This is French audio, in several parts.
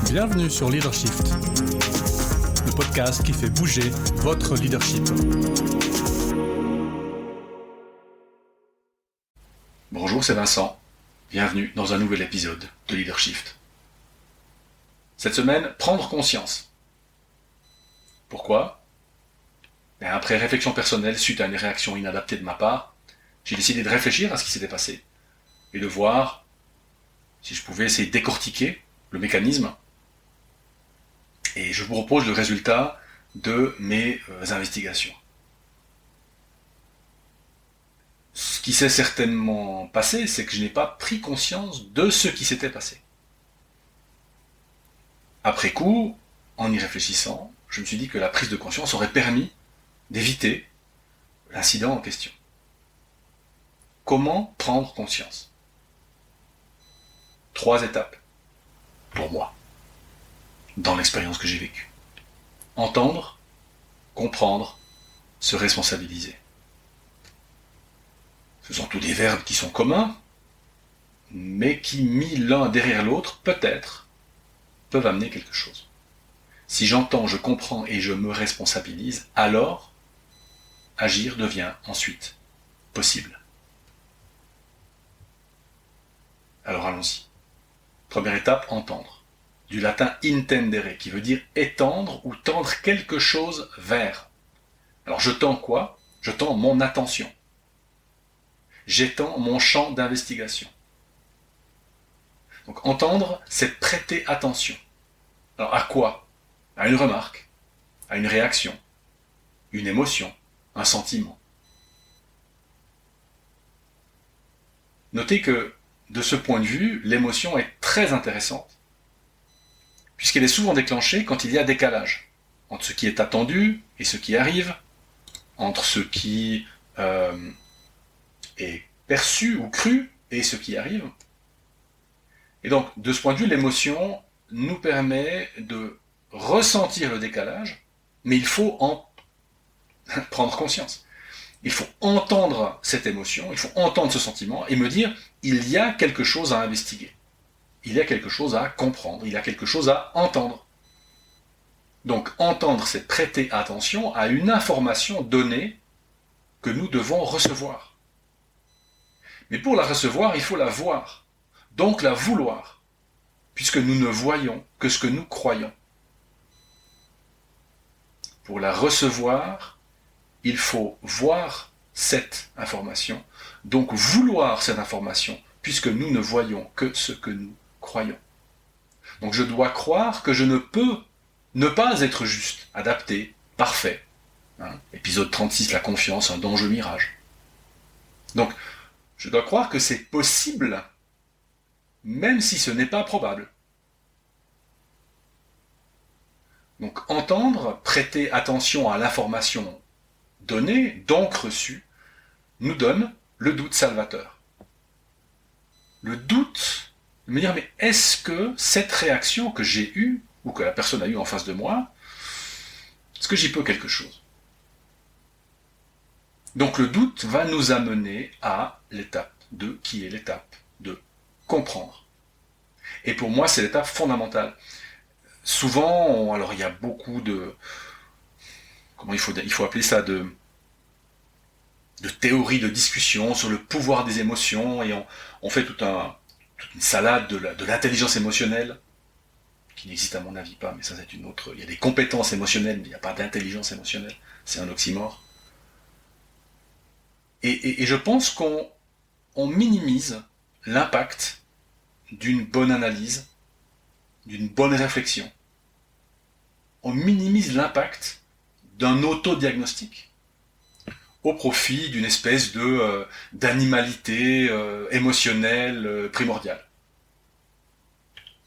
Bienvenue sur Leadershift, le podcast qui fait bouger votre leadership. Bonjour, c'est Vincent. Bienvenue dans un nouvel épisode de Leadershift. Cette semaine, prendre conscience. Pourquoi ? Après réflexion personnelle suite à une réaction inadaptée de ma part, j'ai décidé de réfléchir à ce qui s'était passé et de voir si je pouvais essayer de décortiquer le mécanisme. Et je vous propose le résultat de mes investigations. Ce qui s'est certainement passé, c'est que je n'ai pas pris conscience de ce qui s'était passé. Après coup, en y réfléchissant, je me suis dit que la prise de conscience aurait permis d'éviter l'incident en question. Comment prendre conscience ? 3 étapes, pour moi, dans l'expérience que j'ai vécue. Entendre, comprendre, se responsabiliser. Ce sont tous des verbes qui sont communs, mais qui, mis l'un derrière l'autre, peut-être, peuvent amener quelque chose. Si j'entends, je comprends et je me responsabilise, alors, agir devient ensuite possible. Alors allons-y. Première étape, entendre. Du latin intendere, qui veut dire étendre ou tendre quelque chose vers. Alors je tends quoi ? Je tends mon attention. J'étends mon champ d'investigation. Donc entendre, c'est prêter attention. Alors à quoi ? À une remarque, à une réaction, une émotion, un sentiment. Notez que, de ce point de vue, l'émotion est très intéressante, puisqu'elle est souvent déclenchée quand il y a décalage entre ce qui est attendu et ce qui arrive, entre ce qui est perçu ou cru et ce qui arrive. Et donc, de ce point de vue, l'émotion nous permet de ressentir le décalage, mais il faut en prendre conscience. Il faut entendre cette émotion, il faut entendre ce sentiment et me dire, il y a quelque chose à investiguer. Il y a quelque chose à comprendre, il y a quelque chose à entendre. Donc, entendre, c'est prêter attention à une information donnée que nous devons recevoir. Mais pour la recevoir, il faut la voir, donc la vouloir, puisque nous ne voyons que ce que nous croyons. Pour la recevoir, il faut voir cette information, donc vouloir cette information, puisque nous ne voyons que ce que nous croyons. Donc je dois croire que je ne peux ne pas être juste, adapté, parfait. Épisode 36, la confiance, un danger mirage. Donc, je dois croire que c'est possible, même si ce n'est pas probable. Donc, entendre, prêter attention à l'information donnée, donc reçue, nous donne le doute salvateur. Le doute de me dire, mais est-ce que cette réaction que j'ai eue, ou que la personne a eue en face de moi, est-ce que j'y peux quelque chose ? Donc le doute va nous amener à l'étape 2, qui est l'étape de comprendre. Et pour moi, c'est l'étape fondamentale. Souvent, alors il y a beaucoup de... Comment il faut appeler ça de théories, de discussions sur le pouvoir des émotions, et on fait toute une salade de l'intelligence émotionnelle, qui n'existe à mon avis pas, mais ça c'est une autre... Il y a des compétences émotionnelles, mais il n'y a pas d'intelligence émotionnelle. C'est un oxymore. Et je pense qu'on minimise l'impact d'une bonne analyse, d'une bonne réflexion. On minimise l'impact d'un autodiagnostic au profit d'une espèce d'animalité émotionnelle primordiale.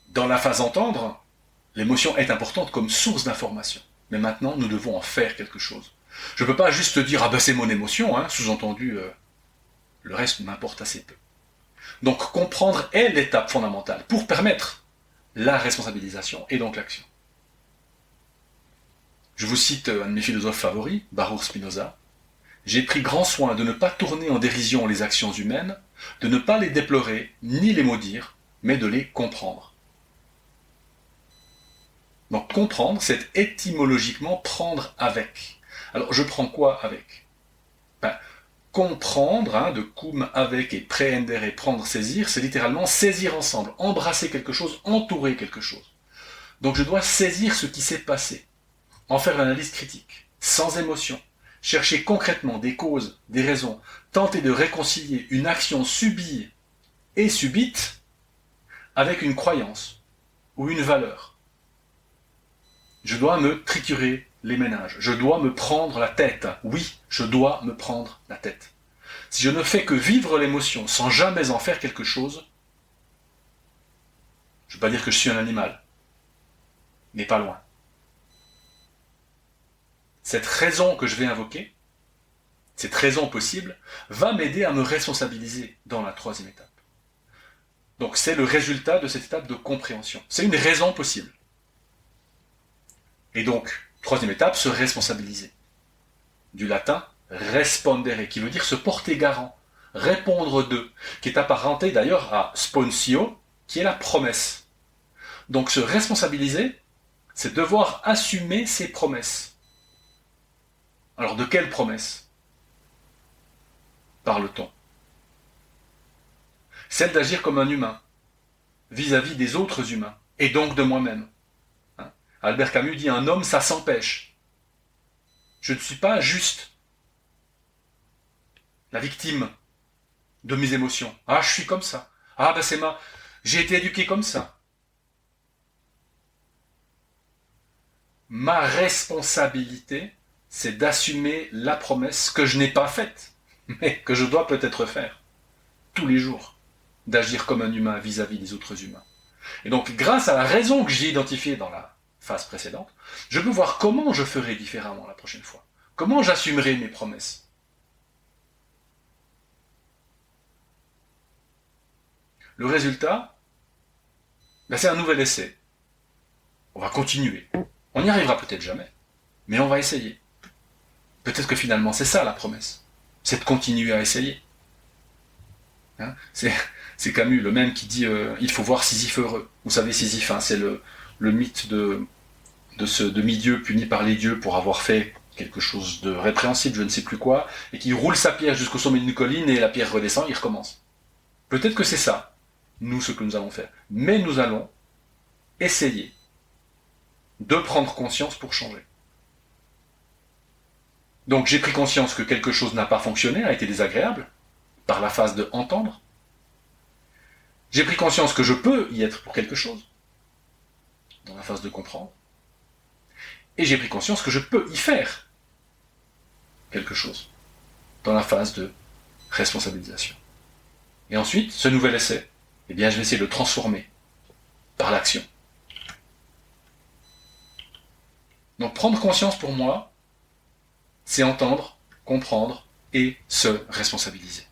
Dans la phase entendre, l'émotion est importante comme source d'information. Mais maintenant, nous devons en faire quelque chose. Je ne peux pas juste dire « Ah ben c'est mon émotion », sous-entendu, le reste m'importe assez peu. Donc comprendre est l'étape fondamentale pour permettre la responsabilisation et donc l'action. Je vous cite un de mes philosophes favoris, Baruch Spinoza. « J'ai pris grand soin de ne pas tourner en dérision les actions humaines, de ne pas les déplorer ni les maudire, mais de les comprendre. » Donc comprendre, c'est étymologiquement prendre avec. Alors je prends quoi avec? Comprendre, de cum avec et prehendere, prendre, saisir, c'est littéralement saisir ensemble, embrasser quelque chose, entourer quelque chose. Donc je dois saisir ce qui s'est passé, en faire l'analyse critique, sans émotion, chercher concrètement des causes, des raisons, tenter de réconcilier une action subie et subite avec une croyance ou une valeur. Je dois me triturer les méninges, je dois me prendre la tête. Oui, je dois me prendre la tête. Si je ne fais que vivre l'émotion sans jamais en faire quelque chose, je ne veux pas dire que je suis un animal, mais pas loin. Cette raison que je vais invoquer, cette raison possible, va m'aider à me responsabiliser dans la troisième étape. Donc c'est le résultat de cette étape de compréhension. C'est une raison possible. Et donc, troisième étape, se responsabiliser. Du latin respondere, qui veut dire se porter garant, répondre de, qui est apparenté d'ailleurs à sponsio, qui est la promesse. Donc se responsabiliser, c'est devoir assumer ses promesses. Alors de quelles promesses parle-t-on? Celle d'agir comme un humain, vis-à-vis des autres humains, et donc de moi-même. Albert Camus dit « Un homme, ça s'empêche ». Je ne suis pas juste la victime de mes émotions. Ah, je suis comme ça. Ah, ben c'est j'ai été éduqué comme ça. Ma responsabilité, c'est d'assumer la promesse que je n'ai pas faite, mais que je dois peut-être faire tous les jours, d'agir comme un humain vis-à-vis des autres humains. Et donc, grâce à la raison que j'ai identifiée dans la phase précédente, je peux voir comment je ferai différemment la prochaine fois. Comment j'assumerai mes promesses. Le résultat, c'est un nouvel essai. On va continuer. On n'y arrivera peut-être jamais, mais on va essayer. Peut-être que finalement c'est ça la promesse. C'est de continuer à essayer. C'est Camus, le même, qui dit il faut voir Sisyphe heureux. Vous savez, Sisyphe, c'est le mythe de ce demi-dieu puni par les dieux pour avoir fait quelque chose de répréhensible, je ne sais plus quoi, et qui roule sa pierre jusqu'au sommet d'une colline et la pierre redescend, il recommence. Peut-être que c'est ça, nous, ce que nous allons faire. Mais nous allons essayer de prendre conscience pour changer. Donc j'ai pris conscience que quelque chose n'a pas fonctionné, a été désagréable, par la phase de entendre. J'ai pris conscience que je peux y être pour quelque chose, dans la phase de comprendre. Et j'ai pris conscience que je peux y faire quelque chose, dans la phase de responsabilisation. Et ensuite, ce nouvel essai, je vais essayer de le transformer par l'action. Donc prendre conscience pour moi, c'est entendre, comprendre et se responsabiliser.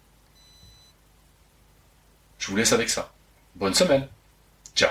Je vous laisse avec ça. Bonne semaine. Ciao.